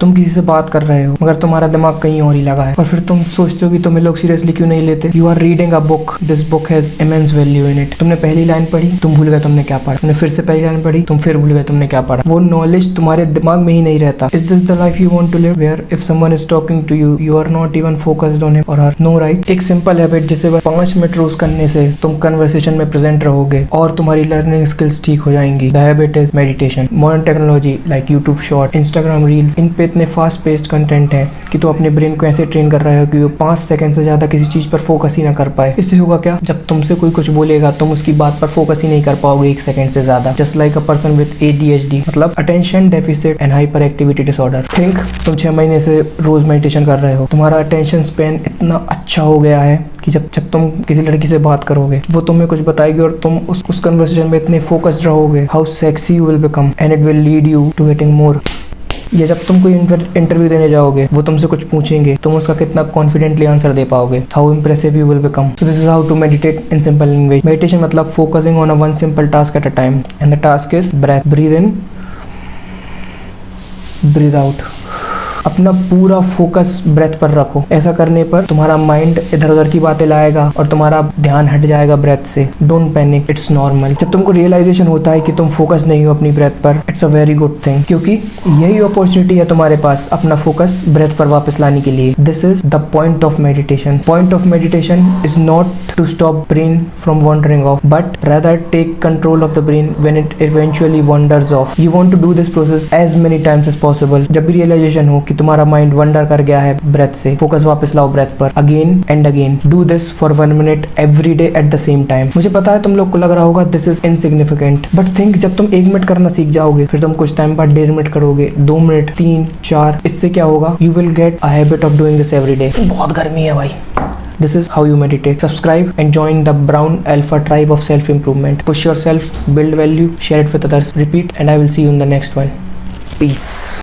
तुम किसी से बात कर रहे हो मगर तुम्हारा दिमाग कहीं और ही लगा है, और फिर तुम सोचते हो कि तुम्हें लोग सीरियसली क्यों नहीं लेते। You are reading a book, this book has immense value in it. तुमने पहली लाइन पढ़ी, तुम भूल गए तुमने क्या पढ़ा। तुमने फिर से पहली लाइन पढ़ी, तुम फिर भूल गए तुमने क्या पढ़ा। वो नॉलेज तुम्हारे दिमाग में ही नहीं रहता। Is this the life you want to live, where if someone is talking to you, you are not even focused on him और हर। No right. एक सिंपल हैबिट जिसे 5 मिनट रोज करने से तुम कन्वर्सेशन में प्रेजेंट रहोगे और तुम्हारी लर्निंग स्किल्स ठीक हो जाएंगी। The habit is meditation. Modern technology like YouTube short, Instagram reels, इन पे इतने फास्ट पेस्ड कंटेंट है कि तुम अपने ब्रेन को ऐसे ट्रेन कर रहे हो कि वो 5 सेकंड से ज्यादा किसी चीज पर फोकस ही ना कर पाए। इससे होगा क्या, जब तुमसे कोई कुछ बोलेगा तुम उसकी बात पर फोकस ही नहीं कर पाओगे 1 सेकंड से ज्यादा। Just like a person with ADHD, मतलब attention deficit and hyper activity disorder. Think तुम 6 महीने से रोज मेडिटेशन कर रहे हो, तुम्हारा अटेंशन स्पैन इतना अच्छा हो गया है कि जब तुम किसी लड़की से बात करोगे वो तुम्हें कुछ बताएगी और तुम उस कन्वर्सेशन में इतने फोकस्ड रहोगे, how sexy you will become and it will lead you to getting more. या जब तुम कोई इंटरव्यू देने जाओगे, वो तुमसे कुछ पूछेंगे, तुम उसका कितना कॉन्फिडेंटली आंसर दे पाओगे, how impressive you will become. So this is how to meditate in simple language. Meditation मतलब focusing on a one simple task at a time, and the task is breath. Breathe in, breathe out. अपना पूरा focus breath पर रखो। ऐसा करने पर तुम्हारा mind इधर उधर की बातें लाएगा और तुम्हारा ध्यान हट जाएगा ब्रेथ से। Don't panic, it's normal. जब तुमको रियलाइजेशन होता है कि तुम फोकस नहीं हो अपनी ब्रेथ पर, it's a very good thing, क्योंकि यही अपॉर्चुनिटी है तुम्हारे पास अपना फोकस ब्रेथ पर वापस लाने के लिए। This is the point of meditation. Point of meditation is not to stop brain from wandering off, but rather take control of the brain when it eventually wanders off. You want to do this process as many times as possible. जब भी realisation हो कि तुम्हारा mind wonder कर गया है breath से, focus वापस लाओ ब्रेथ पर, again and again. Do this for 1 minute every day at the same time. मुझे पता है तुम लोग को लग रहा होगा this is insignificant, but think जब तुम 1 मिनट करना सीख जाओगे, फिर तुम कुछ टाइम बाद 1.5 मिनट करोगे, 2 मिनट, 3, 4। इससे क्या होगा, you will get a habit of doing this every day. बहुत गर्मी है भाई। This is how you meditate. Subscribe and join the Brown Alpha tribe of self-improvement. Push yourself, build value, share it with others. Repeat, and I will see you in the next one. Peace.